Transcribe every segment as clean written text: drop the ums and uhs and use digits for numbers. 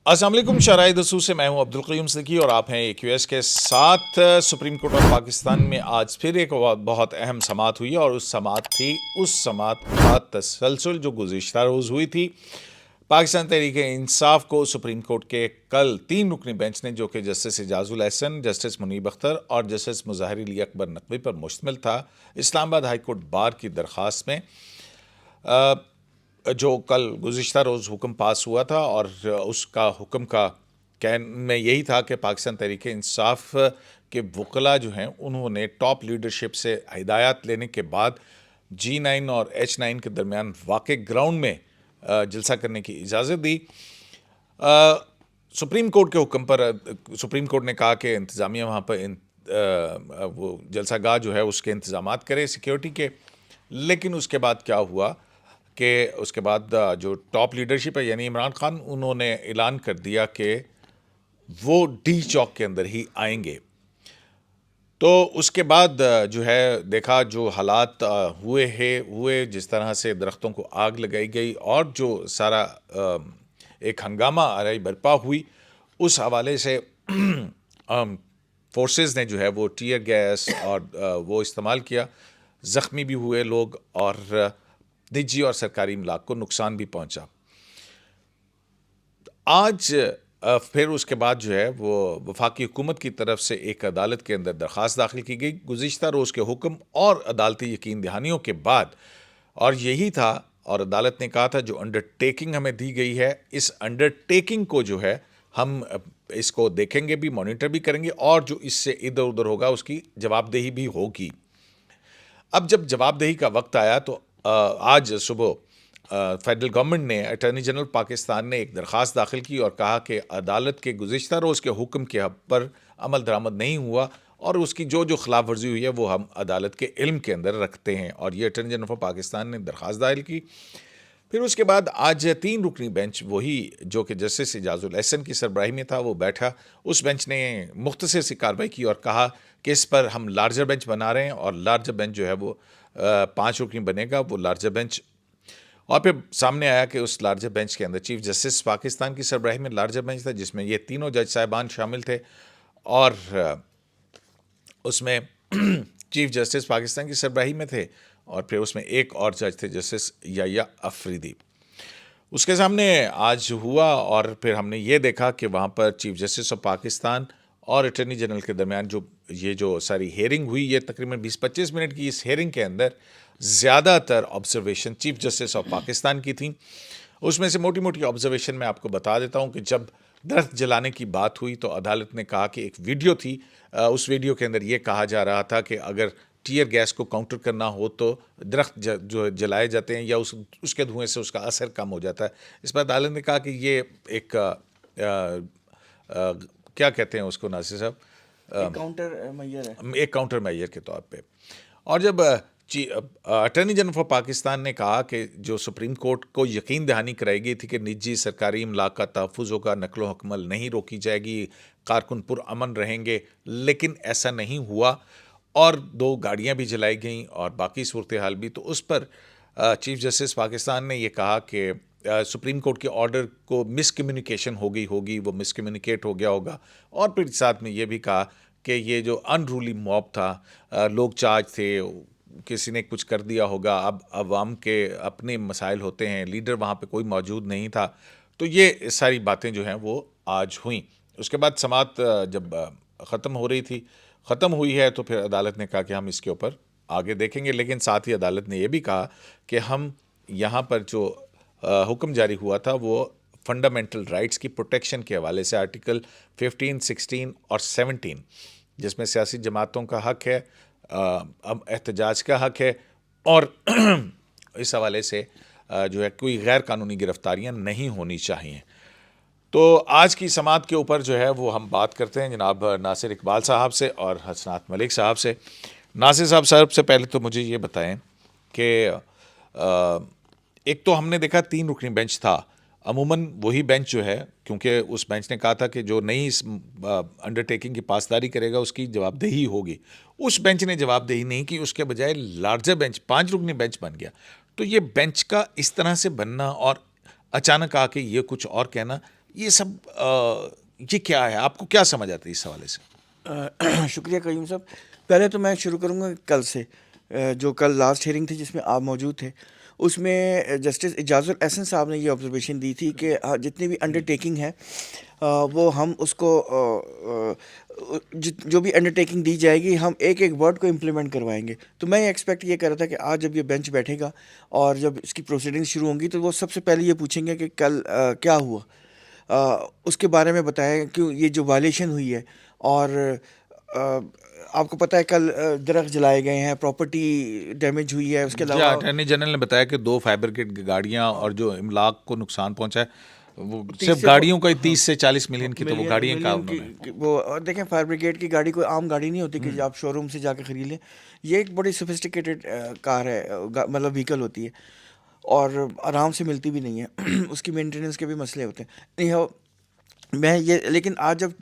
अस्सलाम वालेकुम शराय दसूर से मैं हूं अब्दुल क़य्यूम सिद्दीकी और आप हैं AQS के साथ। सुप्रीम कोर्ट ऑफ पाकिस्तान में आज फिर एक बहुत अहम समाअत हुई और उस समाअत का तसलसल जो गुज़िश्ता रोज़ हुई थी। पाकिस्तान तहरीक इंसाफ को सुप्रीम कोर्ट के कल 3 रुकनी बेंच ने, जो कि जस्टिस एजाजुल एहसन, जस्टिस मुनीब अख्तर और जस्टिस मुज़ाहिर अली अकबर नकवी पर मुश्तमिल था, इस्लामाबाद हाई कोर्ट बार की दरख्वास्त में जो कल गुज़िश्ता रोज़ हुक्म पास हुआ था। और उसका हुक्म का कहन में यही था कि पाकिस्तान तहरीक इंसाफ के वकला जो हैं उन्होंने टॉप लीडरशिप से हिदायत लेने के बाद G9 और H9 के दरमियान वाक़ई ग्राउंड में जलसा करने की इजाज़त दी। सुप्रीम कोर्ट के हुक्म पर सुप्रीम कोर्ट ने कहा कि इंतज़ामिया वहाँ पर वो जलसागाह जो है उसके इंतज़ामात करे सिक्योरिटी के। लेकिन उसके बाद क्या हुआ कि उसके बाद जो टॉप लीडरशिप है यानी इमरान खान, उन्होंने ऐलान कर दिया कि वो डी चौक के अंदर ही आएंगे। तो उसके बाद जो है देखा जो हालात हुए जिस तरह से दरख्तों को आग लगाई गई और जो सारा एक हंगामा आराई बर्पा हुई, उस हवाले से फोर्सेस ने जो है वो टीयर गैस और वो इस्तेमाल किया। ज़ख्मी भी हुए लोग और निजी और सरकारी इमलाक को नुकसान भी पहुंचा। आज फिर उसके बाद जो है वो वफाकी हुकूमत की तरफ से एक अदालत के अंदर दरख्वास्त दाखिल की गई गुज़िश्ता रोज़ के हुक्म और अदालती यकीन दहानियों के बाद। और यही था, और अदालत ने कहा था जो अंडरटेकिंग हमें दी गई है, इस अंडरटेकिंग को जो है हम इसको देखेंगे भी, मॉनिटर भी करेंगे, और जो इससे इधर उधर होगा उसकी जवाबदेही भी होगी। अब जब जवाबदेही का वक्त आया तो आज सुबह फेडरल गवर्नमेंट ने, अटॉर्नी जनरल पाकिस्तान ने एक दरख्वास्त दाखिल की और कहा कि अदालत के गुज़िश्ता रोज़ के हुक्म के पर अमल दरामद नहीं हुआ और उसकी जो जो खिलाफ वर्जी हुई है वो हम अदालत के इल्म के अंदर रखते हैं। और ये अटॉर्नी जनरल ऑफ पाकिस्तान ने दरख्वास्त दाखिल की। फिर उसके बाद आज 3 रुकनी बेंच, वही जो कि जस्टिस एजाजुल एहसन की सरबराही में था, वो बैठा। उस बेंच ने मुख्तसर सी कार्रवाई की और कहा कि इस पर हम लार्जर बेंच बना रहे हैं और लार्जर बेंच जो है वो 5 रुकनी बनेगा, वो लार्जर बेंच। और फिर सामने आया कि उस लार्जर बेंच के अंदर चीफ जस्टिस पाकिस्तान की सरबराही में लार्जर बेंच था जिसमें ये तीनों जज साहिबान शामिल थे और उसमें चीफ जस्टिस पाकिस्तान की सरबराही में थे और फिर उसमें एक और जज थे, जस्टिस याया अफरीदी। उसके सामने आज हुआ और फिर हमने ये देखा कि वहाँ पर चीफ जस्टिस ऑफ पाकिस्तान और अटॉर्नी जनरल के दरमियान जो सारी हेयरिंग हुई, ये तकरीबन 20-25 मिनट की इस हेयरिंग के अंदर ज़्यादातर observation chief justice of Pakistan की थी। उसमें से मोटी मोटी ऑब्जर्वेशन मैं आपको बता देता हूँ कि जब दरख्त जलाने की बात हुई तो अदालत ने कहा कि एक वीडियो थी, उस वीडियो के अंदर ये कहा जा रहा था कि अगर टीयर गैस को काउंटर करना हो तो दरख्त जो जलाए जाते हैं या उसके धुएं से उसका असर कम हो जाता है। इस पर अदालत ने कहा कि ये एक क्या कहते हैं उसको नासिर साहब, एक काउंटर मैयर के तौर पे। और जब अटॉर्नी जनरल ऑफ पाकिस्तान ने कहा कि जो सुप्रीम कोर्ट को यकीन दहानी कराई गई थी कि निजी सरकारी इमलाक का तहफ़्फ़ुज़ होगा, नकलो हकमल नहीं रोकी जाएगी, कारकुन पुरअमन रहेंगे, लेकिन ऐसा नहीं हुआ और 2 गाड़ियाँ भी जलाई गईं और बाकी सूरत हाल भी। तो उस पर चीफ जस्टिस पाकिस्तान ने ये कहा कि सुप्रीम कोर्ट के ऑर्डर को मिसकम्युनिकेशन हो गई होगी, वो मिसकम्युनिकेट हो गया होगा। और फिर साथ में ये भी कहा कि ये जो अनरूली मॉब था, लोग चार्ज थे, किसी ने कुछ कर दिया होगा, अब अवाम के अपने मसाइल होते हैं, लीडर वहाँ पे कोई मौजूद नहीं था। तो ये सारी बातें जो हैं वो आज हुई। उसके बाद समाअत जब ख़त्म हुई है तो फिर अदालत ने कहा कि हम इसके ऊपर आगे देखेंगे, लेकिन साथ ही अदालत ने यह भी कहा कि हम यहाँ पर जो हुक्म जारी हुआ था वो फंडामेंटल राइट्स की प्रोटेक्शन के हवाले से आर्टिकल 15, 16 और 17, जिसमें सियासी जमातों का हक है, अब एहतजाज का हक है और इस हवाले से जो है कोई गैर कानूनी गिरफ्तारियाँ नहीं होनी चाहिए। तो आज की समाअत के ऊपर जो है वो हम बात करते हैं जनाब नासिर इकबाल साहब से और हसनात मलिक साहब से। नासिर साहब, सबसे पहले तो मुझे ये बताएं कि एक तो हमने देखा 3 रुकनी बेंच था, अमूमन वही बेंच जो है, क्योंकि उस बेंच ने कहा था कि जो नई इस अंडरटेकिंग की पासदारी करेगा उसकी जवाबदेही होगी। उस बेंच ने जवाबदेही नहीं की, उसके बजाय लार्जर बेंच 5 रुकनी बेंच बन गया। तो ये बेंच का इस तरह से बनना और अचानक आके ये कुछ और कहना, ये सब ये क्या है, आपको क्या समझ आता है इस हवाले से? शुक्रिया कयूम साहब। पहले तो मैं शुरू करूँगा कल से। जो कल लास्ट हियरिंग थी जिसमें आप मौजूद थे, उसमें जस्टिस इजाज़ुल एहसन साहब ने ये ऑब्जर्वेशन दी थी कि जितनी भी अंडरटेकिंग है वो हम उसको जो भी अंडरटेकिंग दी जाएगी हम एक एक वर्ड को इम्प्लीमेंट करवाएंगे। तो मैं एक्सपेक्ट ये कर रहा था कि आज जब ये बेंच बैठेगा और जब इसकी प्रोसीडिंग शुरू होंगी तो वो सबसे पहले ये पूछेंगे कि कल क्या हुआ, उसके बारे में बताएं क्यों ये जो वायलेशन हुई है। और अ, आपको पता है कल दरख्त जलाए गए हैं, प्रॉपर्टी डैमेज हुई है, उसके जी, अलावा अटॉर्नी जनरल ने बताया कि 2 फायर ब्रिगेड की गाड़ियाँ और जो इमलाक को नुकसान पहुंचा है, वो तीस सिर्फ से गाड़ियों का ही हाँ 30 से 40 मिलियन की, तो वो मिलियन गाड़ियाँ कहा मिलियन उन्होंने। वो। और देखें फायर ब्रिगेड की गाड़ी कोई आम गाड़ी नहीं होती कि आप शोरूम से जाकर खरीद लें। ये एक बड़ी सोफिस्टिकेटेड कार है, मतलब व्हीकल होती है और आराम से मिलती भी नहीं है उसकी मेंटेनेंस के भी मसले होते हैं। नहीं हो, मैं ये लेकिन आज जब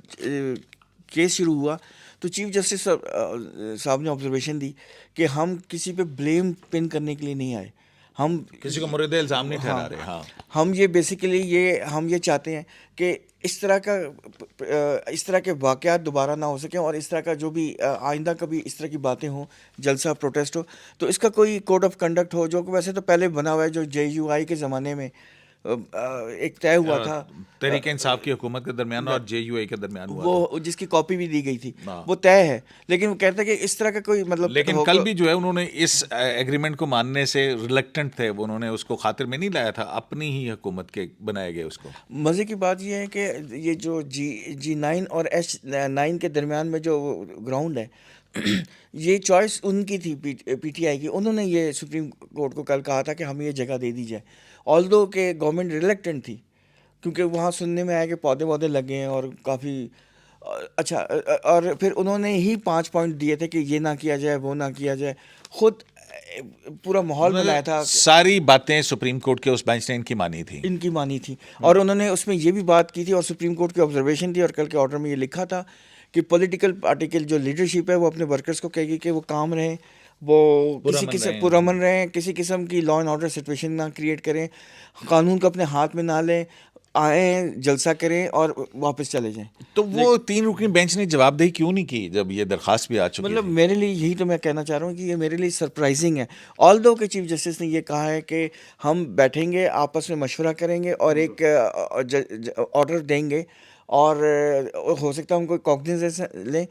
केस शुरू हुआ तो चीफ जस्टिस साहब ने ऑब्जर्वेशन दी कि हम किसी पे ब्लेम पिन करने के लिए नहीं आए। हम किसी को मुर्दे इल्ज़ाम नहीं ठहरा हाँ, रहे। हाँ, हम ये बेसिकली ये हम ये चाहते हैं कि इस तरह के वाक़यात दोबारा ना हो सकें और इस तरह का जो भी आइंदा कभी इस तरह की बातें हों, जलसा प्रोटेस्ट हो, तो इसका कोई कोड ऑफ कंडक्ट हो जो कि वैसे तो पहले बना हुआ है, जो जेयूआई के ज़माने में एक तय हुआ अ, था। तहरीक इंसाफ की हुकूमत के दरमियान और जेयूए के दरमियान हुआ था। वो जिसकी कॉपी भी दी गई थी, हाँ, वो तय है। लेकिन वो कहते हैं कि इस तरह का कोई मतलब लेकिन कल होगा। भी जो है उन्होंने इस एग्रीमेंट को मानने से रिलक्टेंट थे, वो उन्होंने उसको खातिर में नहीं लाया था, अपनी ही हुकूमत के बनाए गए उसको। मज़े की बात यह है कि ये जो जी 9 और H9 के दरमियान में जो ग्राउंड है ये चॉइस उनकी थी, पीटीआई की। उन्होंने ये सुप्रीम कोर्ट को कल कहा था कि हमें ये जगह दे दी जाए, ऑल्दो के गवर्नमेंट रिलेक्टेंट थी, क्योंकि वहाँ सुनने में आया कि पौधे वौधे लगे हैं और काफ़ी अच्छा। और फिर उन्होंने ही 5 पॉइंट दिए थे कि ये ना किया जाए, वो ना किया जाए। खुद पूरा माहौल उन्होंने बनाया था, सारी बातें सुप्रीम कोर्ट के उस बेंच ने इनकी मानी थी। इनकी मानी थी। और उन्होंने उसमें ये भी बात की थी और सुप्रीम कोर्ट की ऑब्जर्वेशन थी और कल के ऑर्डर में ये लिखा था कि पॉलिटिकल पार्टी की जो लीडरशिप है वो अपने वर्कर्स को कहेगी कि वो काम रहें, वो किसी पुरअमन किस्म रहे। पुरअमन रहें, किसी किस्म की लॉ एंड ऑर्डर सिचुएशन ना क्रिएट करें, कानून को अपने हाथ में ना लें, आए जलसा करें और वापस चले जाएं। तो वो 3 रुकनी बेंच ने जवाबदेही क्यों नहीं की जब ये दरखास्त भी आ चुकी मतलब थी? मेरे लिए यही तो मैं कहना चाह रहा हूँ कि ये मेरे लिए सरप्राइजिंग है। ऑल्दो के चीफ जस्टिस ने ये कहा है कि हम बैठेंगे, आपस में मशवरा करेंगे और एक ऑर्डर देंगे और हो सकता है हम कोई कॉग्निजेंस लें।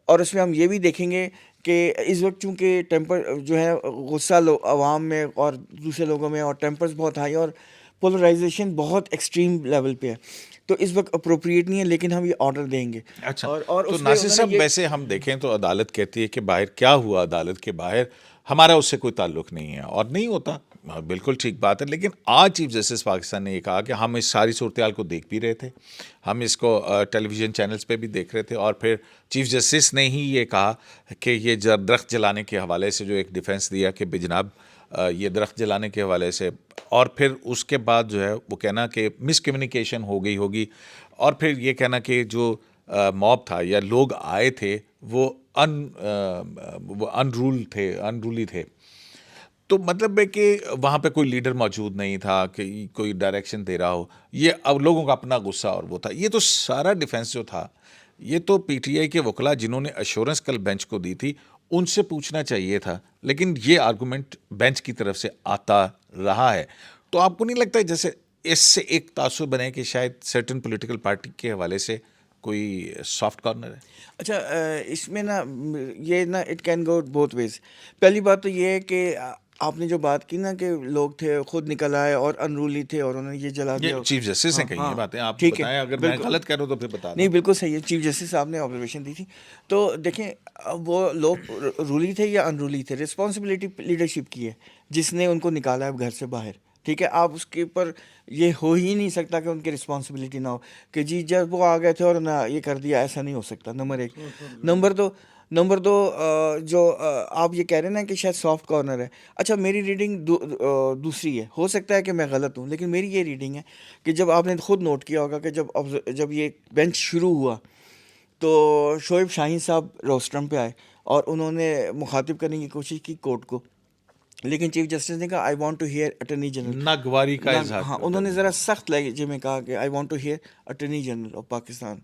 और उसमें हम ये भी देखेंगे कि इस वक्त चूँकि टेम्पर जो है गुस्सा अवाम में और दूसरे लोगों में और टेम्पर्स बहुत हाई और पोलराइजेशन बहुत एक्सट्रीम लेवल पे है, तो इस वक्त अप्रोप्रिएट नहीं है, लेकिन हम ये ऑर्डर देंगे। अच्छा, और तो उसमें नासिर उन्होंने साहब, ये वैसे हम देखें तो अदालत कहती है कि बाहर क्या हुआ, अदालत के बाहर हमारा उससे कोई ताल्लुक नहीं है, और नहीं होता। बिल्कुल ठीक बात है। लेकिन आज चीफ जस्टिस पाकिस्तान ने ये कहा कि हम इस सारी सूरत को देख भी रहे थे, हम इसको टेलीविज़न चैनल्स पे भी देख रहे थे, और फिर चीफ जस्टिस ने ही ये कहा कि ये दरख्त जलाने के हवाले से जो एक डिफेंस दिया कि बेजनाब ये दरख्त जलाने के हवाले से, और फिर उसके बाद जो है वो कहना कि मिसकम्युनिकेशन हो गई होगी, और फिर ये कहना कि जो मॉब था या लोग आए थे वो अनरूली थे। तो मतलब है कि वहाँ पे कोई लीडर मौजूद नहीं था कि कोई डायरेक्शन दे रहा हो, ये अब लोगों का अपना गुस्सा और वो था। ये तो सारा डिफेंस जो था, ये तो पीटीआई के वकला जिन्होंने अश्योरेंस कल बेंच को दी थी उनसे पूछना चाहिए था, लेकिन ये आर्गूमेंट बेंच की तरफ से आता रहा है। तो आपको नहीं लगता है जैसे इससे एक तासुर बने कि शायद सर्टेन पॉलिटिकल पार्टी के हवाले से कोई सॉफ्ट कॉर्नर है? अच्छा, इसमें ना ये ना it can go both ways. पहली बात तो ये है कि आपने जो बात की ना कि लोग थे खुद निकल आए और अनरूली थे और उन्होंने ये जला ये दिया। चीफ जस्टिस ने हाँ कही ये हाँ, बातें, आप ठीक है, बताएं, अगर मैं बिल्कुल। गलत कह रहा हूं तो फिर बता दें। नहीं, बिल्कुल सही है, चीफ जस्टिस साहब ने ऑब्जर्वेशन दी थी। तो देखें, अब वो लोग रूली थे या अनरूली थे, रिस्पॉन्सिबिलिटी लीडरशिप की है जिसने उनको निकाला है घर से बाहर। ठीक है, आप उसके ऊपर ये हो ही नहीं सकता कि उनकी रिस्पॉन्सिबिलिटी ना हो कि जी जब वो आ गए थे और ना ये कर दिया, ऐसा नहीं हो सकता। नंबर एक। नंबर दो नंबर दो जो आप ये कह रहे हैं ना कि शायद सॉफ्ट कॉर्नर है। अच्छा, मेरी रीडिंग दूसरी है, हो सकता है कि मैं गलत हूँ, लेकिन मेरी ये रीडिंग है कि जब आपने खुद नोट किया होगा कि जब ये बेंच शुरू हुआ तो शोएब शाहीन साहब रोस्ट्रम पे आए और उन्होंने मुखातिब करने की कोशिश की कोर्ट को लेकिन चीफ जस्टिस ने कहा I want to hear attorney general. नागवारी का इजहार हाँ, क्यों उन्होंने करना? ज़रा सख्त लहजे में कहा कि I want to hear attorney general of Pakistan.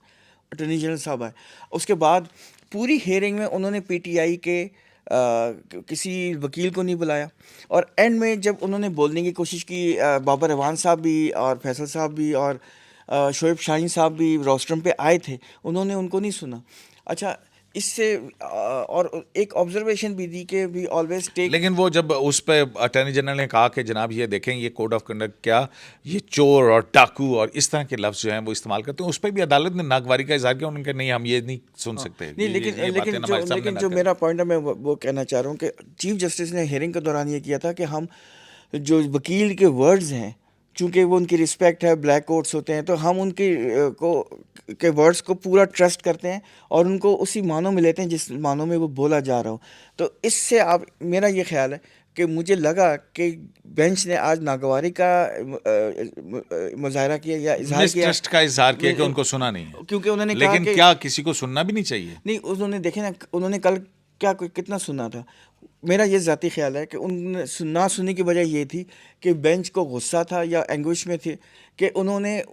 Attorney general साहब आए। उसके बाद पूरी हेयरिंग में उन्होंने पीटीआई के किसी वकील को नहीं बुलाया, और एंड में जब उन्होंने बोलने की कोशिश की, बाबर अवान साहब भी और फैसल साहब भी और शोएब शाहीन साहब भी रोस्ट्रम पे आए थे, उन्होंने उनको नहीं सुना। अच्छा, इससे और एक ऑब्जर्वेशन भी दी कि वी ऑलवेज टेक। लेकिन वो जब उस पे अटॉर्नी जनरल ने कहा कि जनाब ये देखें, ये कोड ऑफ कंडक्ट क्या, ये चोर और डाकू और इस तरह के लफ्ज़ जो हैं वो इस्तेमाल करते हैं, उस पर भी अदालत ने नागवारी का इजहार किया। उन्होंने कहा नहीं, हम ये नहीं सुन सकते, नहीं, ये बातें ना हमारे सामने ना जो करें। मेरा पॉइंट है, मैं वो कहना चाह रहा हूँ कि चीफ जस्टिस ने हेयरिंग के दौरान ये किया था कि हम जो वकील के वर्ड्स हैं, चूंकि वो उनकी रिस्पेक्ट है, ब्लैक कोट्स होते हैं, तो हम उनकी के वर्ड्स को पूरा ट्रस्ट करते हैं और उनको उसी मानों में लेते हैं जिस मानों में वो बोला जा रहा हो। तो इससे आप, मेरा ये ख्याल है कि मुझे लगा कि बेंच ने आज नागवारी का मुजाहरा किया या इजहार किया, मिसट्रस्ट का इजहार किया कि उनको सुना नहीं है। क्योंकि उन्होंने कहा लेकिन कि क्या किसी को सुनना भी नहीं चाहिए? नहीं, उन्होंने देखे ना, उन्होंने कल क्या कितना सुना था। मेरा ये ज़ाती ख्याल है कि उन्होंने ना सुनने की वजह ये थी कि बेंच को गुस्सा था या एंग्विश में थे, कि उन्होंने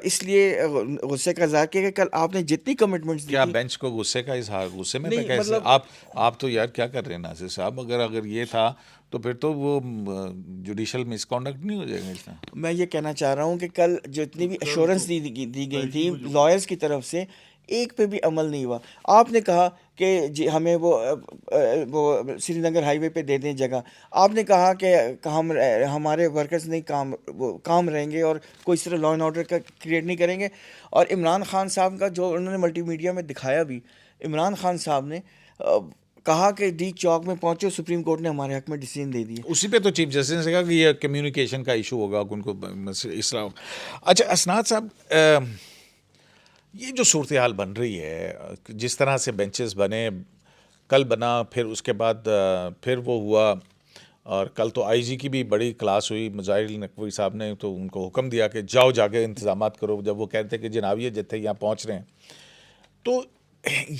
इसलिए गुस्से का इज़हार किया कि कल आपने जितनी कमिटमेंट्स दी क्या थी। बेंच को गुस्से का इजहार, गुस्से में था नहीं, कैसे? मतलब आप तो यार क्या कर रहे हैं नासिर साहब? अगर ये था तो फिर तो वो जुडिशल मिसकॉन्डक्ट नहीं हो जाएगा इसमें? मैं ये कहना चाह रहा हूँ कि कल जितनी भी एश्योरेंस दी गई थी लॉयर्स की तरफ से, एक पे भी अमल नहीं हुआ। आपने कहा कि जी हमें वो श्रीनगर हाईवे पे दे दें जगह। आपने कहा कि हमारे वर्कर्स नहीं काम रहेंगे और कोई इस तरह लॉ एंड ऑर्डर का क्रिएट नहीं करेंगे। और इमरान खान साहब का जो उन्होंने मल्टीमीडिया में दिखाया भी, इमरान खान साहब ने कहा कि डी चौक में पहुंचे, सुप्रीम कोर्ट ने हमारे हक में डिसीजन दे दिया। उसी पे तो चीफ जस्टिस ने कहा कि ये कम्युनिकेशन का इशू होगा उनको इस तरह। अच्छा असनाद साहब, ये जो सूरत हाल बन रही है, जिस तरह से बेंचेस बने, कल बना, फिर उसके बाद फिर वो हुआ, और कल तो आईजी की भी बड़ी क्लास हुई, मुजाहिर नकवी साहब ने तो उनको हुक्म दिया कि जाओ जाके इंतजामात करो, जब वो कहते हैं कि जनाब ये जत्थे यहाँ पहुँच रहे हैं। तो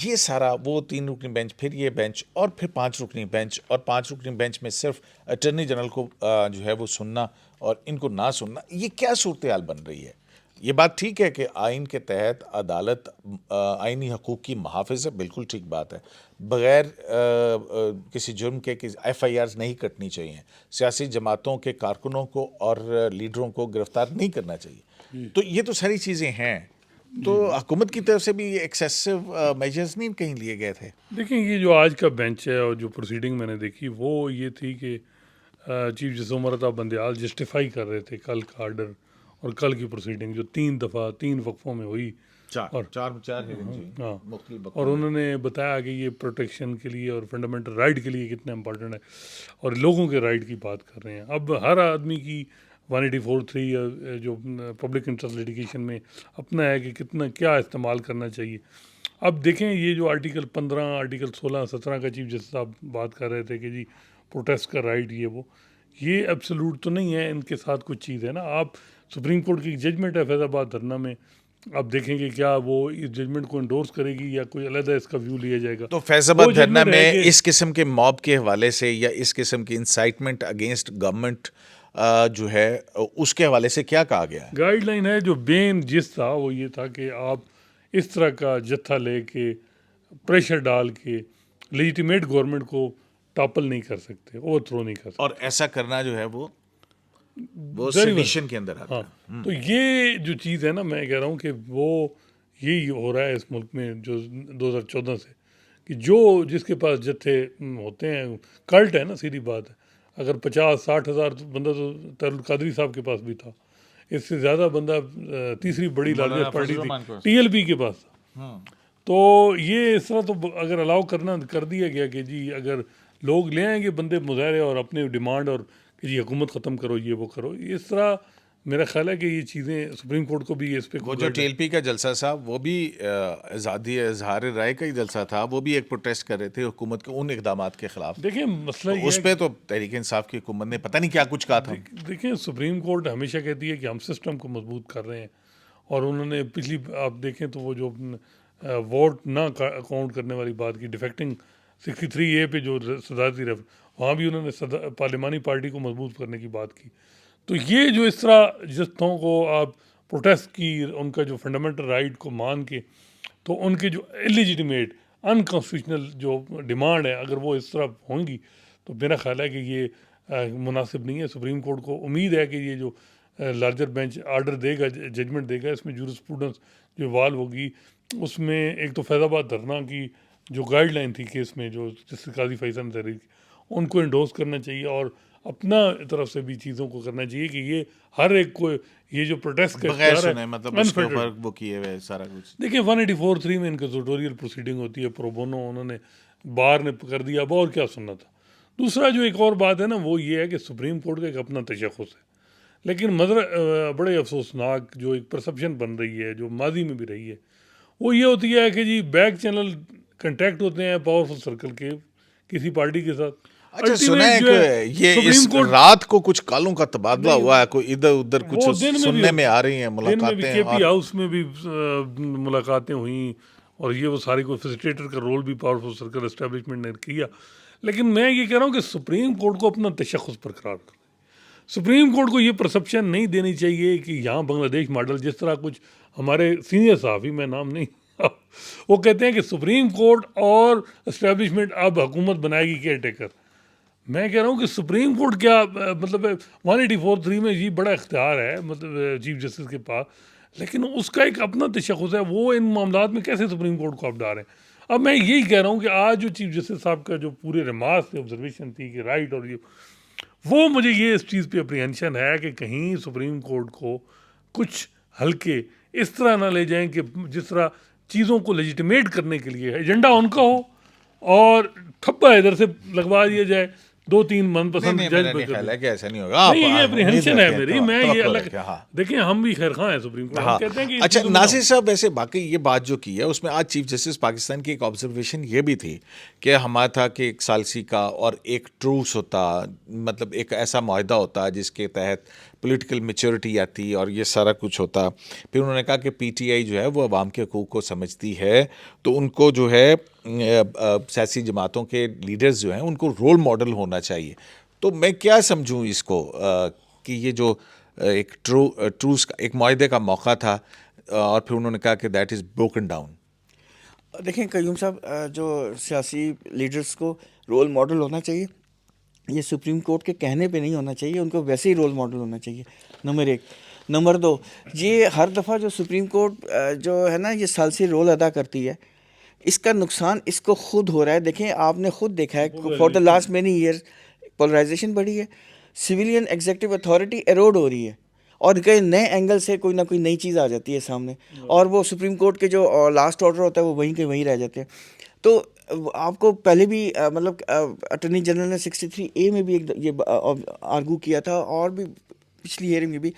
ये सारा वो 3 रुकनी बेंच, फिर ये बेंच, और फिर 5 रुकनी बेंच, और 5 रुकनी बेंच में सिर्फ अटर्नी जनरल को जो है वो सुनना और इनको ना सुनना, ये क्या सूरत हाल बन रही है? ये बात ठीक है कि आइन के तहत अदालत आइनी हकूक़ की मुहाफ़िज़ है, बिल्कुल ठीक बात है। बग़ैर किसी जुर्म के FIRs नहीं कटनी चाहिए, सियासी जमातों के कारकुनों को और लीडरों को गिरफ़्तार नहीं करना चाहिए। तो ये तो सारी चीज़ें हैं। तो हुकूमत की तरफ से भी एक्सेसिव मेजर्स नहीं कहीं लिए गए थे? देखिए, ये जो आज का बेंच है और जो प्रोसीडिंग मैंने देखी वो ये थी कि chief justice Umar Ata Bandial justify कर रहे थे कल का आर्डर और कल की प्रोसीडिंग जो 3 दफ़ा 3 वक्फों में हुई। और चार हाँ, और उन्होंने बताया कि ये प्रोटेक्शन के लिए और फंडामेंटल राइट के लिए कितना इम्पोर्टेंट है और लोगों के राइट की बात कर रहे हैं। अब हर आदमी की 184(3) जो पब्लिक इंटरेस्ट लिटिगेशन में अपना है कि कितना क्या इस्तेमाल करना चाहिए। अब देखें, ये जो आर्टिकल 15, आर्टिकल 16, 17 का चीफ जस्टिस साहब बात कर रहे थे कि जी प्रोटेस्ट का राइट ये एब्सोल्यूट तो नहीं है, इनके साथ कुछ चीज़ है ना। आप सुप्रीम कोर्ट की जजमेंट है फैज़ाबाद धरना में, आप देखेंगे क्या वो इस जजमेंट को इंडोर्स करेगी या कोई अलग इसका व्यू लिया जाएगा। तो फैज़ाबाद वो धरना judgment है में कि इस किस्म के मॉब के हवाले से या इस किस्म की इंसाइटमेंट अगेंस्ट गवर्नमेंट जो है उसके हवाले से क्या कहा गया है? गाइडलाइन है, जो बेन जिस था वो ये था कि आप इस तरह का जत्था लेके प्रेशर डाल के लेजिटिमेट गवर्नमेंट को टॉपल नहीं कर सकते, ओवरथ्रो नहीं कर सकते। और ऐसा करना जो है वो Very well. सेडिशन के अंदर आता है। हाँ, तो ये जो चीज़ है ना, मैं कह रहा हूँ कि वो यही हो रहा है इस मुल्क में जो 2014 से, कि जो जिसके पास जत्थे होते हैं, कल्ट है ना, सीधी बात है। अगर 50-60 हज़ार बंदा तो तरुल कादरी साहब के पास भी था, इससे ज़्यादा बंदा तीसरी बड़ी लार्जेस्ट पार्टी थी TLP के पास था। तो ये इस तरह तो अगर अलाउ कर दिया गया कि जी अगर लोग ले आएंगे बंदे मुजाहरे और अपने डिमांड और कि जी हुकूमत ख़त्म करो, ये वो करो, इस तरह मेरा ख्याल है कि ये चीज़ें सुप्रीम कोर्ट को भी इस पे वो जो TLP का जलसा साहब, वो भी इजहार राय का ही जलसा था, वो भी एक प्रोटेस्ट कर रहे थे हुकूमत के उन इकदामात के खिलाफ। देखिए मसला तो उस पे तो तहरीक इंसाफ की हुकूमत ने पता नहीं क्या कुछ कहा था। देखिए, सुप्रीम कोर्ट हमेशा कहती है कि हम सिस्टम को मजबूत कर रहे हैं, और उन्होंने पिछली आप देखें तो वो जो वोट ना काउंट करने वाली बात की, डिफेक्टिंग 63A पे जो सदारती रेफर, वहाँ भी उन्होंने पार्लिमानी पार्टी को मजबूत करने की बात की। तो ये जो इस तरह जितों को आप प्रोटेस्ट की, उनका जो फंडामेंटल राइट को मान के, तो उनके जो इलिजिटिमेट अनकॉन्स्टिट्यूशनल जो डिमांड है, अगर वो इस तरह होंगी तो मेरा ख्याल है कि ये मुनासिब नहीं है। सुप्रीम कोर्ट को उम्मीद है कि ये जो लार्जर बेंच आर्डर देगा, जजमेंट देगा, इसमें जूरिस्प्रूडेंस जो इवाल्व होगी, उसमें एक तो फैज़ाबाद धरना की जो गाइडलाइन थी केस में, जो जस्टिस काजी फैसल तहरीर, उनको इंडोर्स करना चाहिए और अपना तरफ से भी चीज़ों को करना चाहिए कि ये हर एक को ये जो प्रोटेस्ट का बगैर इख्तियार सुने है, मतलब उसके unfettered। ऊपर वो किए हुए सारा कुछ। देखिए 184(3) में इनका ट्यूटोरियल प्रोसीडिंग होती है, प्रोबोनो, उन्होंने बार ने कर दिया, अब और क्या सुनना था। दूसरा जो एक और बात है ना, वो ये है कि सुप्रीम कोर्ट का एक अपना तशख़्ख़ुस है, लेकिन बड़े अफसोसनाक जो एक परसेप्शन बन रही है, जो माजी में भी रही है, वो ये होती है कि जी बैक चैनल कंटेक्ट होते हैं पावरफुल सर्कल के किसी पार्टी के साथ। अच्छा, सुना Ultimate है जो कि ये सुप्रीम इस कोर्ट रात को कुछ कालों का तबादला नहीं, हुआ है, कोई इधर उधर कुछ वो दिन में भी सुनने में होता आ है। रही हैं दिन में भी मुलाकातें। केपी और हाउस में भी मुलाकातें हुई, और ये वो सारी को फैसिलिटेटर का रोल भी पावरफुल सर्कल एस्टेब्लिशमेंट ने किया। लेकिन मैं ये कह रहा हूँ कि सुप्रीम कोर्ट को अपना तशख़्ख़ुस बरकरार कर, सुप्रीम कोर्ट को ये परसेप्शन नहीं देनी चाहिए कि यहाँ बांग्लादेश मॉडल, जिस तरह कुछ हमारे सीनियर सहाफ़ी, मैं नाम नहीं वो कहते हैं कि सुप्रीम कोर्ट और एस्टेब्लिशमेंट अब हुकूमत बनाएगी केयर टेकर। मैं कह रहा हूँ कि सुप्रीम कोर्ट क्या मतलब 184(3) में जी बड़ा इख्तियार है मतलब चीफ जस्टिस के पास, लेकिन उसका एक अपना तशख़्ख़ुस है, वो इन मामलात में कैसे सुप्रीम कोर्ट को आप डालें। अब मैं यही कह रहा हूँ कि आज जो चीफ जस्टिस साहब का जो पूरे रिमार्क्स थे, ऑब्जर्वेशन थी कि राइट, और ये वो मुझे ये इस चीज़ पे अप्रीहेंशन है कि कहीं सुप्रीम कोर्ट को कुछ हल्के इस तरह ना ले जाएं कि जिस तरह चीज़ों को लेजिटिमेट करने के लिए एजेंडा उनका हो और ठप्पा इधर से लगवा दिया जाए, 2-3 मनपसंद नहीं, जज मेरा पर नहीं कर ख्याल दिया। है कि ऐसा नहीं होगा। नहीं, ये अप्रीहेंशन है मेरी, मैं ये तवक्को अलग, रखें, हाँ। देखिए हम भी खैर खां हैं सुप्रीम कोर्ट, हम हाँ, कहते हैं कि अच्छा नासिर साहब, वैसे बाकी ये बात जो की है उसमें आज चीफ जस्टिस पाकिस्तान की एक ऑब्जर्वेशन ये भी थी कि हमारा था कि एक सालसी का और एक ट्रूस होता, मतलब एक ऐसा माहिदा होता जिसके तहत पॉलिटिकल मैच्योरिटी आती और ये सारा कुछ होता। फिर उन्होंने कहा कि पीटीआई जो है वो अवाम के हकूक़ को समझती है, तो उनको जो है सियासी जमातों के लीडर्स जो हैं उनको रोल मॉडल होना चाहिए। तो मैं क्या समझूं इसको कि ये जो एक ट्रूस का एक माहिदे का मौका था, और फिर उन्होंने कहा कि दैट इज़ ब्रोकन डाउन। देखें कयूम साहब, जो सियासी लीडर्स को रोल मॉडल होना चाहिए, ये सुप्रीम कोर्ट के कहने पे नहीं होना चाहिए, उनको वैसे ही रोल मॉडल होना चाहिए, नंबर 1। नंबर 2, ये हर दफ़ा जो सुप्रीम कोर्ट जो है ना ये सालसी रोल अदा करती है, इसका नुकसान इसको खुद हो रहा है। देखें आपने खुद देखा है for the last many years polarization बढ़ी है, सिविलियन एग्जीक्यूटिव अथॉरिटी एरोड हो रही है, और कई नए एंगल से कोई ना कोई नई चीज़ आ जाती है सामने, और वो सुप्रीम कोर्ट के जो लास्ट ऑर्डर होता है वो वहीं के वहीं रह जाते हैं। तो आपको पहले भी मतलब अटॉर्नी जनरल ने 63A में भी एक ये आर्गू किया था, और भी पिछली हियरिंग में भी,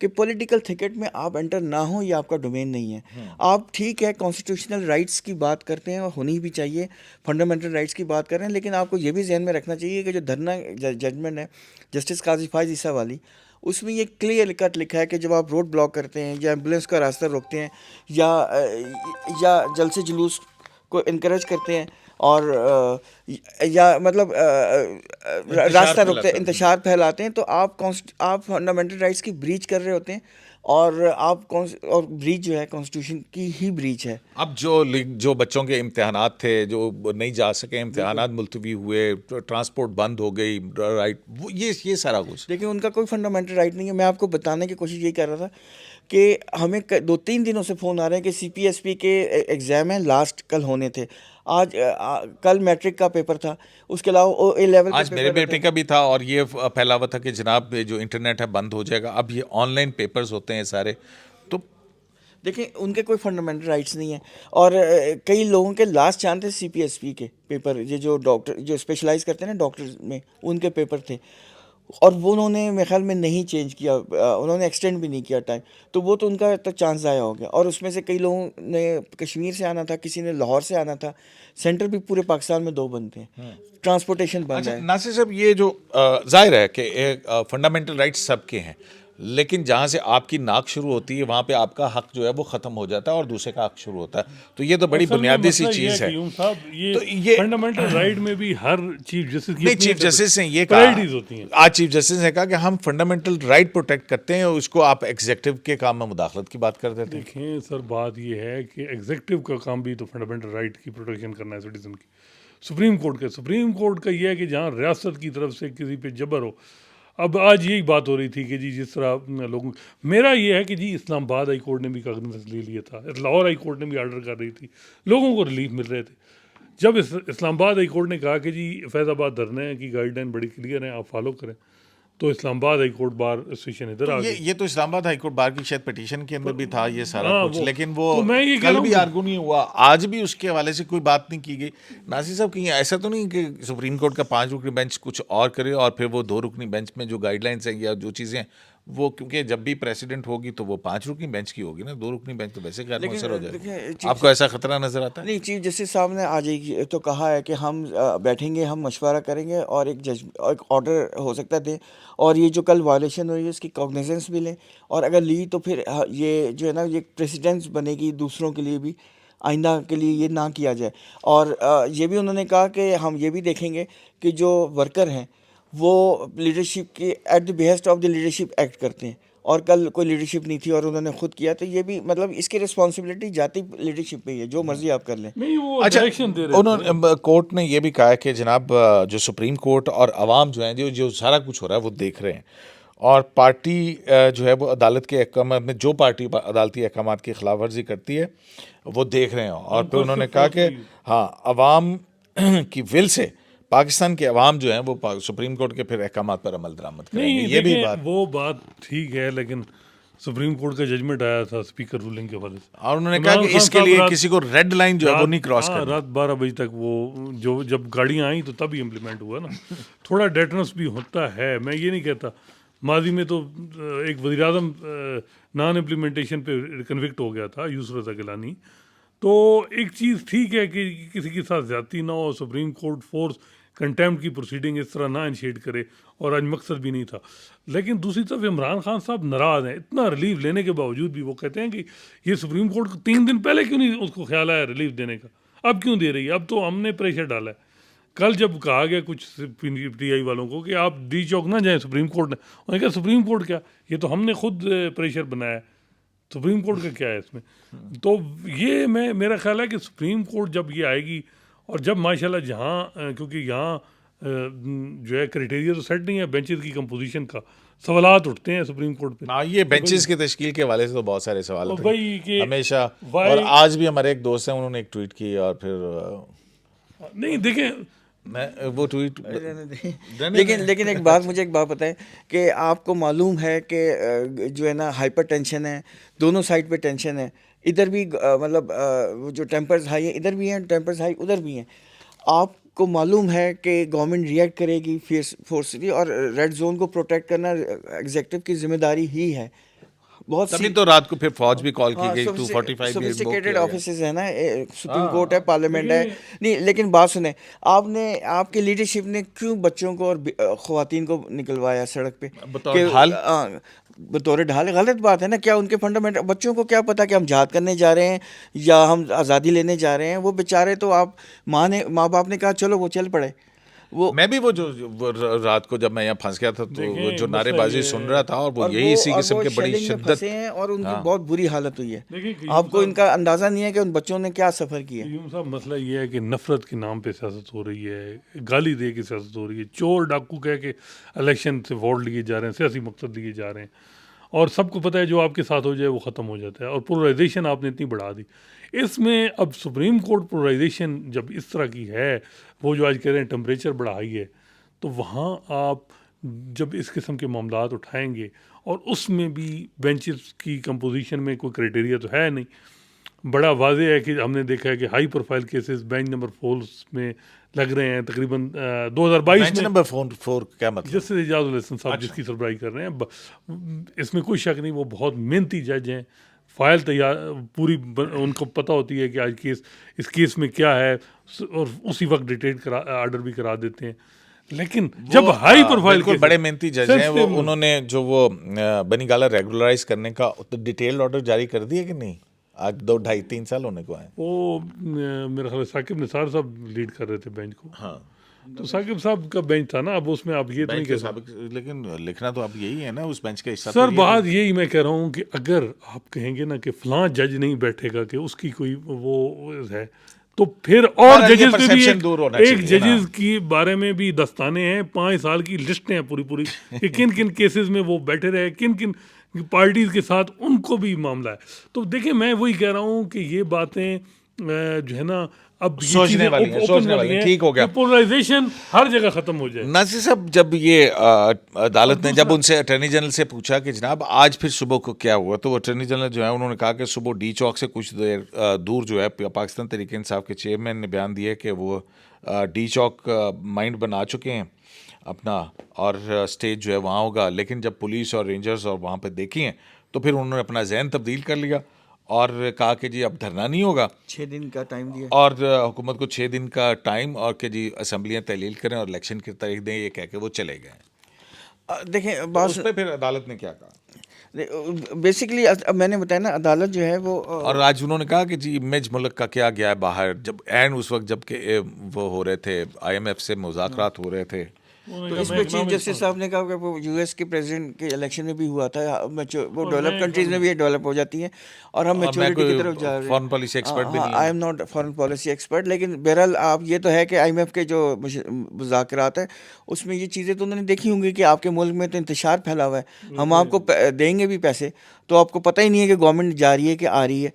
कि पॉलिटिकल थिकेट में आप एंटर ना हो, ये आपका डोमेन नहीं है। आप ठीक है कॉन्स्टिट्यूशनल राइट्स की बात करते हैं और होनी भी चाहिए, फंडामेंटल राइट्स की बात कर रहे हैं, लेकिन आपको ये भी जहन में रखना चाहिए कि जो धरना जजमेंट है जस्टिस काजी फाइज ईसा वाली, उसमें ये क्लियर कट लिखा है कि जब आप रोड ब्लॉक करते हैं या एम्बुलेंस का रास्ता रोकते हैं या जलसे जुलूस को इनकरेज करते हैं, और या मतलब रास्ता रोकते हैं, इंतशार फैलाते हैं, तो आप फंडामेंटल राइट्स की ब्रीच कर रहे होते हैं, और और ब्रीच जो है कॉन्स्टिट्यूशन की ही ब्रीच है। अब जो बच्चों के इम्तिहानात थे जो नहीं जा सके, इम्तिहानात मुलतवी हुए, ट्रांसपोर्ट बंद हो गई, राइट, वो ये सारा कुछ। देखिए उनका कोई फंडामेंटल राइट नहीं है। मैं आपको बताने की कोशिश यही कर रहा था कि हमें 2-3 दिनों से फ़ोन आ रहे हैं कि CPSP के एग्ज़ाम हैं, लास्ट कल होने थे, आज कल मैट्रिक का पेपर था, उसके अलावा A लेवल आज मेरे बेटे का भी था, और ये फैला हुआ था कि जनाब जो इंटरनेट है बंद हो जाएगा। अब ये ऑनलाइन पेपर्स होते हैं सारे। तो देखिए उनके कोई फंडामेंटल राइट्स नहीं है, और कई लोगों के लास्ट चांस थे CPSP के पेपर, ये जो डॉक्टर जो स्पेशलाइज करते हैं ना डॉक्टर में, उनके पेपर थे, और वो उन्होंने मेरे ख्याल में नहीं चेंज किया, उन्होंने एक्सटेंड भी नहीं किया टाइम, तो वो तो उनका तो चांस ज़ाया हो गया। और उसमें से कई लोगों ने कश्मीर से आना था, किसी ने लाहौर से आना था, सेंटर भी पूरे पाकिस्तान में 2 बंद थे, ट्रांसपोर्टेशन बंद अच्छा है। नासिर साहब, ये जो जाहिर है कि फंडामेंटल राइट्स सबके हैं, लेकिन जहाँ से आपकी नाक शुरू होती है वहाँ पे आपका हक जो है वो ख़त्म हो जाता है और दूसरे का हक शुरू होता है। तो ये तो बड़ी असल में बुनियादी सी मसला ये चीज़ है है। कि यूं साहब तो ये ये फंडामेंटल राइट में भी हर चीफ जस्टिस की नहीं, अपनी चीफ जस्टिस ने ये प्रायोरिटीज होती कहा, हैं। आज चीफ जस्टिस ने कहा कि हम फंडामेंटल राइट प्रोटेक्ट करते हैं और उसको आप एग्जीक्यूटिव के काम में मुदाखलत की बात कर देते हैं। देखें सर, बात ये है कि एग्जीक्यूटिव का काम भी तो फंडामेंटल राइट की प्रोटेक्शन करना है सिटीजन की। सुप्रीम कोर्ट का ये है कि जहाँ रियासत की तरफ से किसी पे जबर हो। अब आज यही बात हो रही थी कि जी जिस तरह लोगों, मेरा ये है कि जी इस्लामाबाद हाई कोर्ट ने भी कागज ले लिया था, लाहौर हाई कोर्ट ने भी ऑर्डर कर रही थी, लोगों को रिलीफ मिल रहे थे। जब इस्लामाबाद हाई कोर्ट ने कहा कि जी फैज़ाबाद धरने की गाइडलाइन बड़ी क्लियर है, आप फॉलो करें, तो Islamabad high court bar association इधर आ गई। ये तो इस्लामाबाद हाईकोर्ट बार की शायद पिटीशन के अंदर भी था ये सारा हाँ, कुछ, वो लेकिन वो तो मैं ये कह कल रहा भी हूँ आर्गू नहीं हुआ, आज भी उसके हवाले से कोई बात नहीं की गई। नासिर साहब, कहीं ऐसा तो नहीं कि सुप्रीम कोर्ट का 5 रुकनी बेंच कुछ और करे और फिर वो 2 रुकनी बेंच में जो गाइडलाइंस हैं या जो चीज़ें हैं वो, क्योंकि जब भी प्रेसिडेंट होगी तो वो 5 रुकनी बेंच की होगी ना, 2 रुकनी बेंच तो वैसे गैर मौसर हो देखिए, जाएगी। आपको ऐसा खतरा नजर आता है? नहीं, चीफ जस्टिस साहब ने आज एक तो कहा है कि हम बैठेंगे, हम मशवरा करेंगे और एक ऑर्डर हो सकता है दें, और ये जो कल वायलेशन हुई है इसकी कॉग्निजेंस भी लें, और अगर ली तो फिर ये जो है ना ये प्रेसिडेंस बनेगी दूसरों के लिए भी, आइंदा के लिए ये ना किया जाए। और ये भी उन्होंने कहा कि हम ये भी देखेंगे कि जो वर्कर हैं वो लीडरशिप के at the behest of the leadership act करते हैं, और कल कोई लीडरशिप नहीं थी और उन्होंने खुद किया, तो ये भी मतलब इसकी रिस्पॉन्सिबिलिटी जाती लीडरशिप पे ही है, जो मर्जी आप कर लें। नहीं, वो अच्छा, डायरेक्शन दे रहे थे। उन्होंने कोर्ट ने ये भी कहा है कि जनाब जो सुप्रीम कोर्ट और अवाम जो हैं जो जो सारा कुछ हो रहा है वो देख रहे हैं, और पार्टी जो है वो अदालत के अहकाम में, जो पार्टी अदालती अहकाम की खिलाफ वर्जी करती है वो देख रहे हैं। और फिर उन्होंने कहा कि हाँ, अवाम की विल से पाकिस्तान के अवाम जो हैं वो सुप्रीम कोर्ट के फिर अहकाम पर अमल दरामद करेंगे। नहीं, ये भी देखें, बात, वो बात ठीक है, लेकिन सुप्रीम कोर्ट का जजमेंट आया था स्पीकर रूलिंग के हवाले से, और उन्होंने कहा इमरान कि खान इसके साहब लिए रात- किसी को रेड लाइन जो है वो नहीं क्रॉस हाँ, करनी। रात 12 बजे तक वो जो जब गाड़ियाँ आई तो तभी इम्प्लीमेंट हुआ ना। थोड़ा डेटर्नेंस भी होता है, मैं ये नहीं कहता। माजी में तो एक वज़ीर आज़म नॉन इम्प्लीमेंटेशन पे कन्विक्ट हो गया था, यूसुफ रज़ा गिलानी। तो एक चीज़ ठीक है कि किसी के साथ ज़्यादती ना हो, सुप्रीम कोर्ट फोर्स कंटेम्प्ट की प्रोसीडिंग इस तरह ना इनिशिएट करे, और आज मकसद भी नहीं था। लेकिन दूसरी तरफ इमरान खान साहब नाराज़ हैं, इतना रिलीफ लेने के बावजूद भी वो कहते हैं कि ये सुप्रीम कोर्ट को 3 दिन पहले क्यों नहीं उसको ख्याल आया रिलीफ देने का, अब क्यों दे रही है, अब तो हमने प्रेशर डाला है। कल जब कहा गया कुछ PTI वालों को कि आप डी चौक ना जाएं, सुप्रीम कोर्ट ने, उन्होंने कहा सुप्रीम कोर्ट क्या, ये तो हमने खुद प्रेशर बनाया है, सुप्रीम कोर्ट का क्या है इसमें। तो ये मेरा ख्याल है कि सुप्रीम कोर्ट जब ये आएगी, और जब माशाल्लाह जहाँ क्योंकि यहाँ जो है क्राइटेरिया तो सेट नहीं है बेंचेस की कंपोजिशन का, सवालात उठते हैं सुप्रीम कोर्ट पे। हाँ, ये बेंचेस की तश्कील के हवाले से तो बहुत सारे सवाल और थे भाई कि हमेशा, why- और आज भी हमारे एक दोस्त हैं, उन्होंने एक ट्वीट की और फिर नहीं देखें, मैं वो ट्वीट लेकिन एक बात बताएं कि आपको मालूम है कि जो है ना हाइपर टेंशन है, दोनों साइड पे टेंशन है, इधर भी मतलब वो जो टेम्पर्स हाई है इधर भी हैं, टेम्पर्स हाई उधर भी हैं। आपको मालूम है कि गवर्नमेंट रिएक्ट करेगी फोर्सली, और रेड जोन को प्रोटेक्ट करना एग्जीक्यूटिव की जिम्मेदारी ही है। बहुत तभी तो रात को फिर फौज भी कॉल की गई, 245 सोफिस्टिकेटेड ऑफिसेज है ना, सुप्रीम कोर्ट है, पार्लियामेंट है। नहीं, लेकिन बात सुने, आपकी लीडरशिप ने क्यों बच्चों को और ख्वातीन को निकलवाया सड़क पे बतौर ढाल? बतौर ढाल गलत बात है ना। क्या उनके फंडामेंटल, बच्चों को क्या पता कि हम जहाद करने जा रहे हैं या हम आज़ादी लेने जा रहे हैं। वो बेचारे तो आप माँ बाप ने कहा चलो वो चल पड़े। वो मैं भी वो रात को जब मैं यहाँ फंस गया था तो वो जो नारेबाजी सुन रहा था, और वो यही इसी किस्म के बड़ी शिद्दत फंसे हैं और उनकी बहुत बुरी हालत हुई है। देखिए, आपको इनका अंदाज़ा नहीं है कि उन बच्चों ने क्या सफ़र किया। यूं साहब मसला ये है कि नफरत के नाम पे सियासत हो रही है, गाली दे के सियासत हो रही है, चोर डाकू कह के इलेक्शन से वोट लिए जा रहे हैं, सियासी मकसद लिए जा रहे हैं, और सबको पता है जो आपके साथ हो जाए वो ख़त्म हो जाता है, और पोलराइजेशन आपने इतनी बढ़ा दी। इसमें अब सुप्रीम कोर्ट पोलराइजेशन जब इस तरह की है, वो जो आज कह रहे हैं टेम्परेचर बढ़ा ही है, तो वहाँ आप जब इस किस्म के मामलात उठाएंगे, और उसमें भी बेंचेस की कंपोजिशन में कोई क्राइटेरिया तो है नहीं, बड़ा वाज़ेह है कि हमने देखा है कि high profile cases bench number 4 में लग रहे हैं। तकरीबन 2022 बेंच में नंबर 4 क्या मतलब? जस्टिस एजाजुल हसन साहब जिसकी सरबराही कर रहे हैं, इसमें कोई शक नहीं, वो बहुत मेहनती जज हैं, फाइल तैयार पूरी उनको पता होती है कि आज इस केस में क्या है, और उसी वक्त डिटेल ऑर्डर भी करा देते हैं। लेकिन जब हाई प्रोफाइल बिल्कुल बड़े मेहनती जज हैं वो, उन्होंने जो वो बनीगाला रेगुलराइज करने का डिटेल्ड ऑर्डर जारी कर दिया कि नहीं? आज 2-2.5-3 साल होने को आए। वो मेरा ख्याल है साकिब निसार साहब लीड कर रहे थे बेंच को। हाँ, तो साकिब साहब का बेंच था ना, अब उसमें आप ये तो नहीं बेंच के कह सकते। साबिक, लेकिन लिखना तो अब यही है ना, उस बेंच का हिस्सा सर तो ये बात यही मैं कह रहा हूँ कि अगर आप कहेंगे ना कि फलां जज नहीं बैठेगा कि उसकी कोई वो है, तो फिर और बहरहाल ये जजेस में भी perception दूर होना एक चाहिए ना। जजेस की बारे में भी दस्ताने हैं, 5 साल की लिस्टें हैं पूरी पूरी कि किन किन केसेस में वो बैठे रहे, किन किन पार्टीज के साथ उनको भी मामला है। तो देखिए मैं वही कह रहा हूँ कि ये बातें जो है ना, अब ये सोचने चीज़ें वाली हैं, open सोचने हो वाली गई हैं, हैं ठीक हो गया। कि पोलराइजेशन हर जगह खत्म हो जाए। नासिर साहब, जब ये अदालत ने जब उनसे अटॉर्नी जनरल से पूछा कि जनाब आज फिर सुबह को क्या हुआ, तो अटॉर्नी जनरल जो है उन्होंने कहा कि सुबह डी चौक से कुछ देर दूर जो है पाकिस्तान तहरीक इंसाफ के चेयरमैन ने बयान दिया कि वो डी चौक माइंड बना चुके हैं अपना, और स्टेज जो है वहाँ होगा। लेकिन जब पुलिस और रेंजर्स और वहाँ पे देखी हैं तो फिर उन्होंने अपना जहन तब्दील कर लिया और कहा कि जी अब धरना नहीं होगा, 6 दिन का टाइम दिया। और हुकूमत को 6 दिन का टाइम, और कि जी असम्बलियाँ तहलील करें और इलेक्शन की तारीख दें, ये कह के वो चले गए। देखें तो बात उस पर फिर अदालत ने क्या कहा? बेसिकली मैंने बताया ना, अदालत जो है वो और आज उन्होंने कहा कि जी इमेज मुल्क का क्या गया है बाहर, जब एंड उस वक्त जब के वो हो रहे थे, IMF से मुज़ाकरात हो रहे थे। तो इस पे चीफ जस्टिस साहब ने कहा कि वो यूएस के प्रेसिडेंट के इलेक्शन में भी हुआ था, वो डेवलप कंट्रीज में भी डेवलप हो जाती हैं और हम और मैं मेच्योरिटी की कोई तरफ जा रहे हैं। फॉरेन पॉलिसी एक्सपर्ट भी नहीं आई हूँ। Am not foreign policy expert, लेकिन बहरहाल आप ये तो है कि IMF के जो मुज़ाकरात है उसमें ये चीज़ें तो उन्होंने देखी होंगी कि आपके मुल्क में तो इंतशार फैला हुआ है, हम आपको देंगे भी पैसे, तो आपको पता ही नहीं है कि गवर्नमेंट जा रही है कि आ रही है।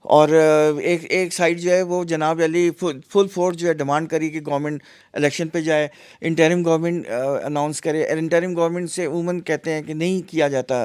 और एक साइड जो है वो जनाब अली फुल फोर्स जो है डिमांड करी कि गवर्नमेंट इलेक्शन पे जाए, इंटरिम गवर्नमेंट अनाउंस करे। इंटरिम गवर्नमेंट से उमूमन कहते हैं कि नहीं किया जाता,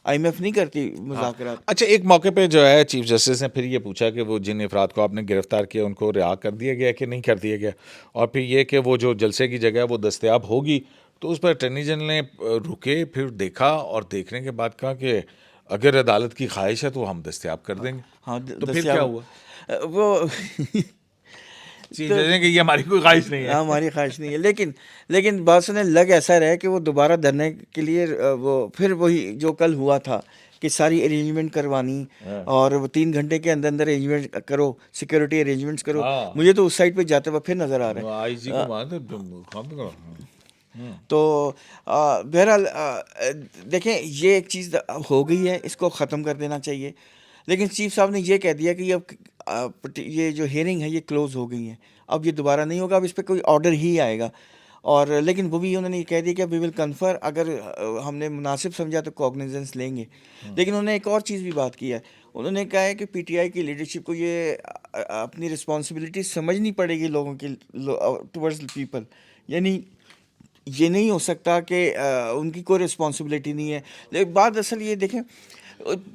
IMF नहीं करती मुज़ाकरात। अच्छा, एक मौके पे जो है चीफ जस्टिस ने फिर ये पूछा कि वो जिन अफराद को आपने गिरफ्तार किया उनको रिहा कर दिया गया कि नहीं कर दिया गया, और फिर ये कि वो जो जलसे की जगह है वो दस्तयाब होगी। तो उस पर अटर्नी जनरल ने रुके, फिर देखा और देखने के बाद कहा कि अगर अदालत की ख्वाहिश है तो हम दस्तयाब कर देंगे। हाँ, तो फिर क्या हुआ? वो चीफ जज ने कि ये हमारी कोई ख्वाहिश नहीं है। हमारी ख्वाहिश नहीं है, लेकिन बात सुने, लग ऐसा रहा है कि वो दोबारा धरने के लिए वो फिर वही जो कल हुआ था कि सारी अरेंजमेंट करवानी और वो 3 घंटे के अंदर अंदर अरेंजमेंट करो, सिक्योरिटी अरेंजमेंट्स करो। हाँ। मुझे तो उस साइड पे जाते हुए फिर नज़र आ रहा है। IG को मानते काम करो। तो बहरहाल देखें, ये एक चीज़ हो गई है, इसको ख़त्म कर देना चाहिए। लेकिन चीफ साहब ने ये कह दिया कि अब ये जो हियरिंग है ये क्लोज़ हो गई है, अब ये दोबारा नहीं होगा, अब इस पर कोई ऑर्डर ही आएगा। और लेकिन वो भी उन्होंने ये कह दिया कि वी विल कन्फर, अगर हमने मुनासिब समझा तो कॉग्निजेंस लेंगे। लेकिन उन्होंने एक और चीज़ भी बात की है, उन्होंने कहा है कि PTI की लीडरशिप को ये अपनी रिस्पॉन्सिबिलिटी समझनी पड़ेगी लोगों की टुवर्ड्स पीपल। यानी ये नहीं हो सकता कि उनकी कोई रिस्पॉन्सिबिलिटी नहीं है। लेकिन बात असल ये देखें,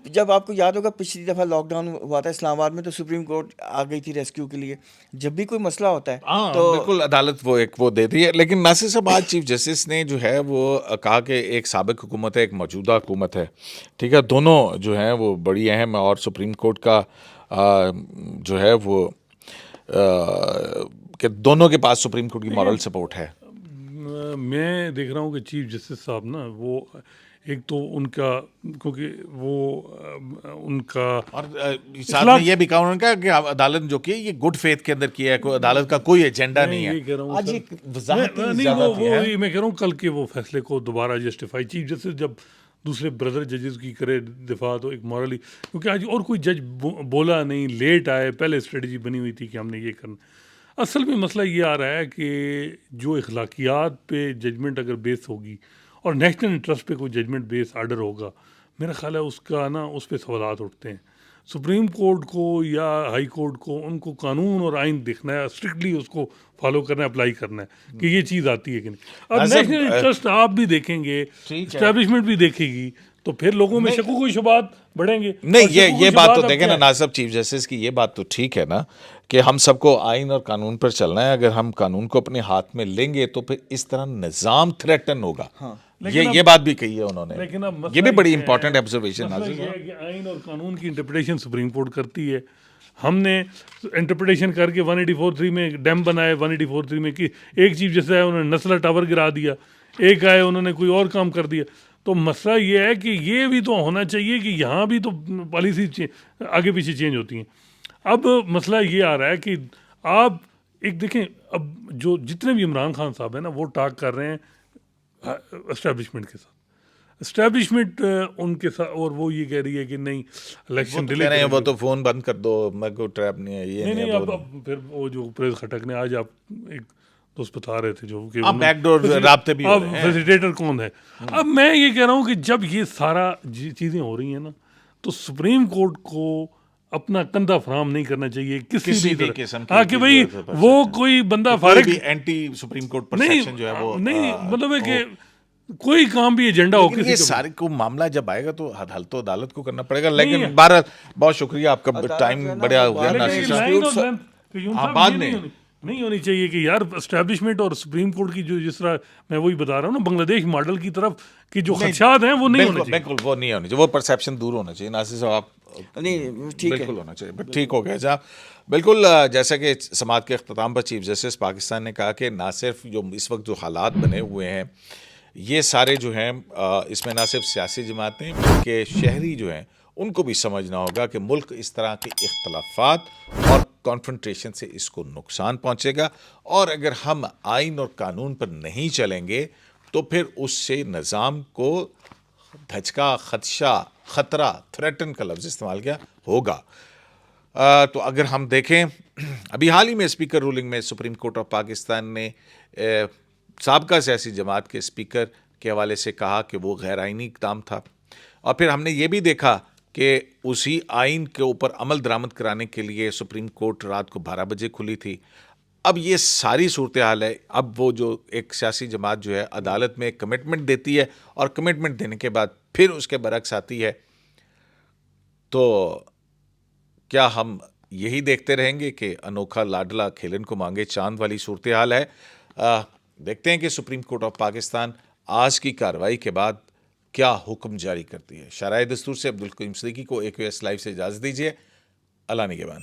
जब आपको याद होगा पिछली दफ़ा लॉकडाउन हुआ था इस्लामाबाद में, तो सुप्रीम कोर्ट आ गई थी रेस्क्यू के लिए। जब भी कोई मसला होता है तो बिल्कुल अदालत वो देती है। लेकिन नासिर साहब, आज चीफ जस्टिस ने जो है वो कहा कि एक साबिक हुकूमत है, एक मौजूदा हुकूमत है, ठीक है, दोनों जो हैं वो बड़ी अहम है, और सुप्रीम कोर्ट का जो है वो कि दोनों के पास सुप्रीम कोर्ट की मॉरल सपोर्ट है। मैं देख रहा हूँ कि चीफ जस्टिस साहब ना, वो एक तो उनका, क्योंकि वो उनका, और साथ में ये भी कहा उन्होंने कहा कि अदालत जो की ये गुड फेथ के अंदर किया है, कोई अदालत का कोई एजेंडा नहीं है। ये कह रहा हूँ आज सर, एक वजाहती नहीं ज़्यादती है। वो मैं कह रहा हूँ कल के वो फैसले को दोबारा जस्टिफाई, चीफ जस्टिस जब दूसरे ब्रदर जजेस की करे दिफा, तो एक मॉरली, क्योंकि आज और कोई जज बोला नहीं, लेट आए, पहले स्ट्रेटजी बनी हुई थी कि हमने ये करना। असल में मसला ये आ रहा है कि जो इखलाकियात पे जजमेंट अगर बेस होगी और नेशनल इंटरेस्ट पे कोई जजमेंट बेस आर्डर होगा, मेरा ख्याल है उसका ना उस पर सवालात उठते हैं। सुप्रीम कोर्ट को या हाई कोर्ट को, उनको कानून और आइन देखना है, स्ट्रिक्टली उसको फॉलो करना है, अप्लाई करना है कि ये चीज़ आती है कि नहीं। अब नेशनल इंटरेस्ट आप भी देखेंगे, इस्टेब्लिशमेंट भी देखेगी, तो फिर लोगों में शक कोई शुबात बढ़ेंगे। नहीं, ये बात तो देखें ना नासिब, चीफ जस्टिस की ये बात तो ठीक है ना कि हम सबको आइन और कानून पर चलना है। अगर हम कानून को अपने हाथ में लेंगे तो फिर इस तरह निज़ाम थ्रेटन होगा। ये बात भी कही है उन्होंने। लेकिन अब ये भी बड़ी इंपॉर्टेंट ऑब्जर्वेशन है कि आइन और कानून की इंटरप्रिटेशन सुप्रीम कोर्ट करती है, हमने इंटरप्रिटेशन करके 184.3 में डैम बनाए, 184.3 में कि एक चीफ जैसे है उन्होंने नस्ला टावर गिरा दिया, एक आए उन्होंने कोई और काम कर दिया। तो मसला ये है कि ये भी तो होना चाहिए कि यहाँ भी तो पॉलिसी आगे पीछे चेंज होती हैं। अब मसला ये आ रहा है कि आप एक देखें, अब जो जितने भी इमरान खान साहब हैं ना, वो टाक कर रहे हैं एस्टेब्लिशमेंट के साथ, एस्टेब्लिशमेंट उनके साथ, और वो ये कह रही है कि नहीं इलेक्शन कह रहे हैं वो तो फोन बंद कर दो, मैं कोई ट्रैप नहीं है, ये नहीं नहीं नहीं। है, वो अब फिर वो जो प्रेस खटक ने आज, आप एक दोस्त बता रहे थे जो कि बैकडोर राब्ते भी हो अब रहे हैं। फैसिलिटेटर कौन है। अब मैं ये कह रहा हूँ कि जब ये सारा चीज़ें हो रही हैं ना, तो सुप्रीम कोर्ट को अपना कंधा फराम नहीं करना चाहिए किसी भी भी तरह। किस्म की हाँ कि भाई जरूरत है वो कोई बंदा फारिग भी एंटी सुप्रीम कोर्ट नहीं, परसेप्शन जो है वो नहीं मतलब है कि कोई काम भी एजेंडा हो लेकिन किसी ये का भी। सारे को मामला जब आएगा तो हल तो अदालत को करना पड़ेगा। लेकिन बहरहाल बहुत शुक्रिया, आपका टाइम जो है ना, बढ़िया वो हो गया बाद में नासिर लेकिन साहब। Line of disputes- length Qayyum हाँ, साहब बाद ये में। नहीं होनी चाहिए कि यार एस्टेब्लिशमेंट और सुप्रीम कोर्ट की जो जिस तरह मैं वही बता रहा हूँ ना, बांग्लादेश मॉडल की तरफ की जो खदशात हैं वो नहीं होने चाहिए। बिल्कुल वो नहीं होनी चाहिए, वो परसेप्शन दूर होना चाहिए। नासिर साहब आप नहीं ठीक है। बिल्कुल होना चाहिए, बट ठीक हो गया साहब। बिल्कुल जैसा कि समाअत के अख्ताम पर चीफ जस्टिस पाकिस्तान ने कहा कि ना सिर्फ जो इस वक्त जो हालात बने हुए हैं ये सारे जो हैं इसमें ना सिर्फ सियासी जमातें बल्कि शहरी जो हैं उनको भी समझना होगा कि मुल्क इस तरह के इख्तलाफात और कॉन्फ्रंटेशन से इसको नुकसान पहुंचेगा, और अगर हम आइन और कानून पर नहीं चलेंगे तो फिर उससे निज़ाम को धचका, खदशा, ख़तरा, थ्रेटन का लफ्ज़ इस्तेमाल किया होगा। तो अगर हम देखें अभी हाल ही में स्पीकर रूलिंग में सुप्रीम कोर्ट ऑफ पाकिस्तान ने साबका सियासी जमात के स्पीकर के हवाले से कहा कि वो गैर आइनी इक़दाम था, और फिर हमने ये भी देखा कि उसी आइन के ऊपर अमल दरामद कराने के लिए सुप्रीम कोर्ट रात को 12 बजे खुली थी। अब ये सारी सूरत हाल है। अब वो जो एक सियासी जमात जो है अदालत में कमिटमेंट देती है और कमिटमेंट देने के बाद फिर उसके बरक्स आती है, तो क्या हम यही देखते रहेंगे कि अनोखा लाडला खेलन को मांगे चांद वाली सूरत हाल है। देखते हैं कि सुप्रीम कोर्ट ऑफ पाकिस्तान आज की कार्रवाई के बाद क्या हुक्म जारी करती है। शराय दस्तूर से अब्दुल करीम सिद्दीकी को AQS लाइव से इजाज़त दीजिए। अल्लाह निगहबान।